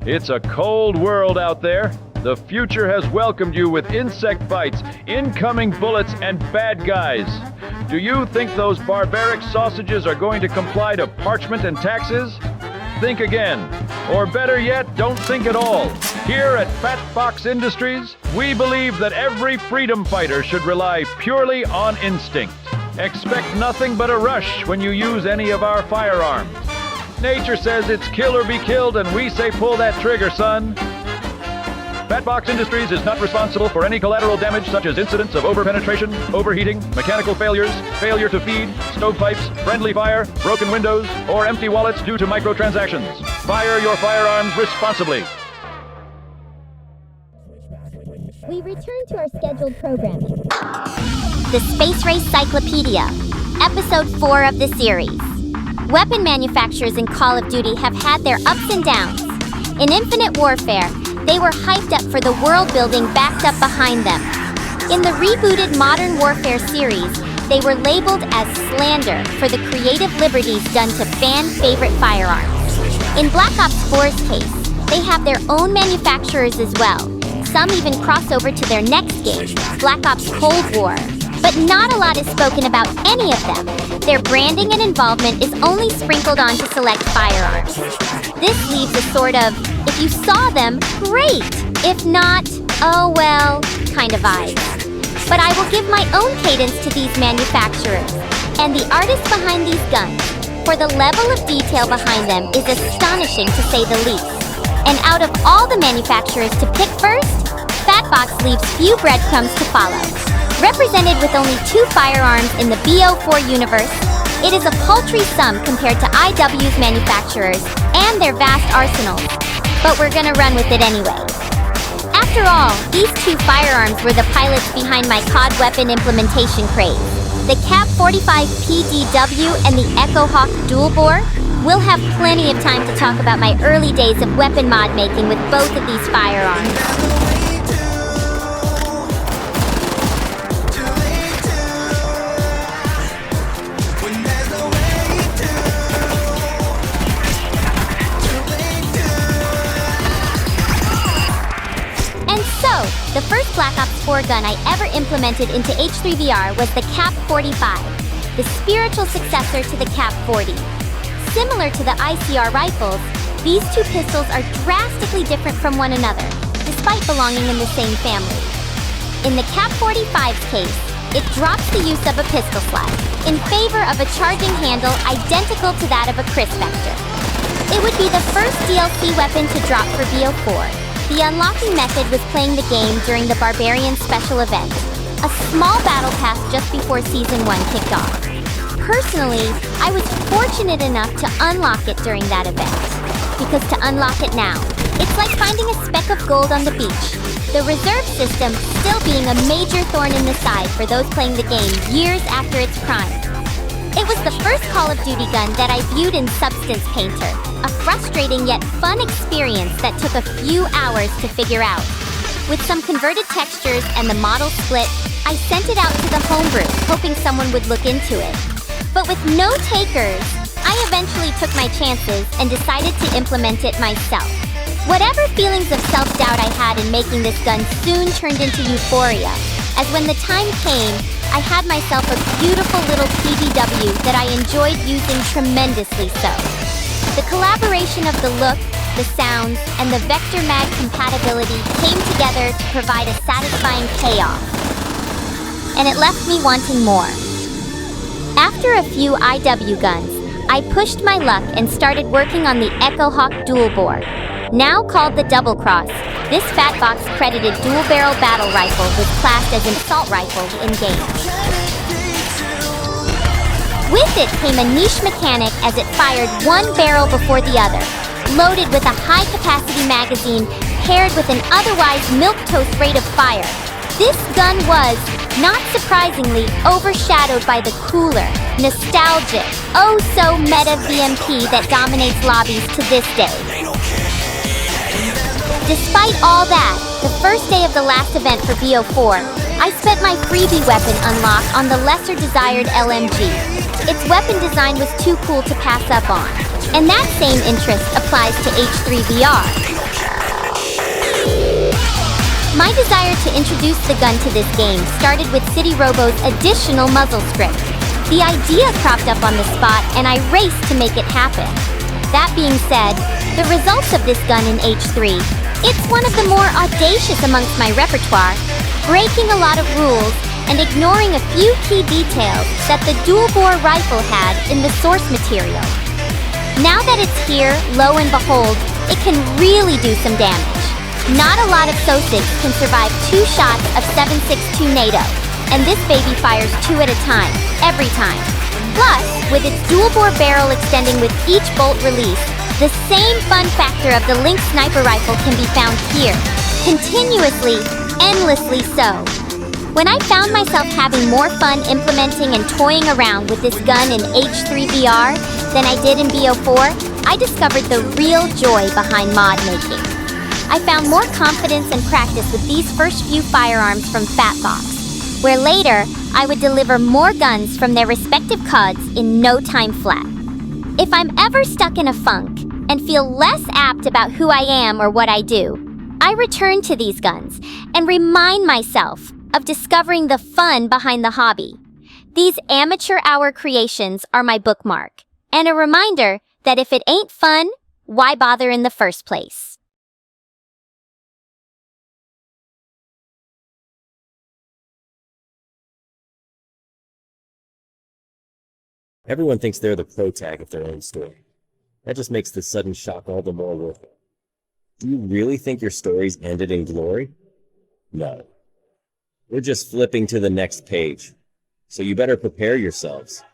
It's a cold world out there. The future has welcomed you with insect bites, incoming bullets, and bad guys. Do you think those barbaric sausages are going to comply to parchment and taxes? Think again. Or better yet, don't think at all. Here at FatBox Industries, we believe that every freedom fighter should rely purely on instinct. Expect nothing but a rush when you use any of our firearms. Nature says it's kill or be killed, and we say pull that trigger, son. FatBox Industries is not responsible for any collateral damage such as incidents of overpenetration, overheating, mechanical failures, failure to feed, stovepipes, friendly fire, broken windows, or empty wallets due to microtransactions. Fire your firearms responsibly. We return to our scheduled programming. The Space Race Cyclopedia, Episode 4 of the series. Weapon manufacturers in Call of Duty have had their ups and downs. In Infinite Warfare, they were hyped up for the world building backed up behind them. In the rebooted Modern Warfare series, they were labeled as slander for the creative liberties done to fan-favorite firearms. In Black Ops 4's case, they have their own manufacturers as well. Some even cross over to their next game, Black Ops Cold War. But not a lot is spoken about any of them. Their branding and involvement is only sprinkled onto select firearms. This leaves a sort of, if you saw them, great! If not, oh well, kind of vibe. But I will give my own cadence to these manufacturers and the artists behind these guns, for the level of detail behind them is astonishing to say the least. And out of all the manufacturers to pick first, FatBox leaves few breadcrumbs to follow. Represented with only 2 firearms in the BO4 universe, it is a paltry sum compared to IW's manufacturers and their vast arsenals, but we're gonna run with it anyway. After all, these 2 firearms were the pilots behind my COD weapon implementation craze. The Cap 45 PDW and the Echo Hawk dual bore. We'll have plenty of time to talk about my early days of weapon mod making with both of these firearms. The first Black Ops 4 gun I ever implemented into H3VR was the Cap 45, the spiritual successor to the Cap 40. Similar to the ICR rifles, these 2 pistols are drastically different from one another, despite belonging in the same family. In the Cap 45's case, it drops the use of a pistol slide in favor of a charging handle identical to that of a Cris Vector. It would be the first DLC weapon to drop for BO4. The unlocking method was playing the game during the Barbarian special event, a small battle pass just before Season 1 kicked off. Personally, I was fortunate enough to unlock it during that event, because to unlock it now, it's like finding a speck of gold on the beach, the reserve system still being a major thorn in the side for those playing the game years after its prime. It was the first Call of Duty gun that I viewed in Substance Painter, a frustrating yet fun experience that took a few hours to figure out. With some converted textures and the model split, I sent it out to the homebrew, hoping someone would look into it. But with no takers, I eventually took my chances and decided to implement it myself. Whatever feelings of self-doubt I had in making this gun soon turned into euphoria, as when the time came, I had myself a beautiful little PDW that I enjoyed using tremendously so. The collaboration of the look, the sounds, and the Vector Mag compatibility came together to provide a satisfying payoff. And it left me wanting more. After a few IW guns, I pushed my luck and started working on the Echo Hawk dual bore. Now called the Double Cross, this FatBox-credited dual-barrel battle rifle was classed as an assault rifle in-game. With it came a niche mechanic as it fired one barrel before the other, loaded with a high-capacity magazine paired with an otherwise milquetoast rate of fire. This gun was, not surprisingly, overshadowed by the cooler, nostalgic, oh-so-meta VMP that dominates lobbies to this day. Despite all that, the first day of the last event for BO4, I spent my freebie weapon unlock on the lesser-desired LMG. Its weapon design was too cool to pass up on. And that same interest applies to H3VR. My desire to introduce the gun to this game started with City Robo's additional muzzle script. The idea cropped up on the spot, and I raced to make it happen. That being said, the results of this gun in H3, it's one of the more audacious amongst my repertoire, breaking a lot of rules and ignoring a few key details that the dual-bore rifle had in the source material. Now that it's here, lo and behold, it can really do some damage. Not a lot of SO6 can survive 2 shots of 7.62 NATO, and this baby fires 2 at a time, every time. Plus, with its dual-bore barrel extending with each bolt release, the same fun factor of the Lynx sniper rifle can be found here, continuously, endlessly so. When I found myself having more fun implementing and toying around with this gun in H3 VR than I did in BO4, I discovered the real joy behind mod making. I found more confidence and practice with these first few firearms from FatBox, where later I would deliver more guns from their respective CODs in no time flat. If I'm ever stuck in a funk and feel less apt about who I am or what I do, I return to these guns and remind myself of discovering the fun behind the hobby. These amateur hour creations are my bookmark, and a reminder that if it ain't fun, why bother in the first place? Everyone thinks they're the pro tag of their own story. That just makes the sudden shock all the more worth it. Do you really think your stories ended in glory? No. We're just flipping to the next page. So you better prepare yourselves.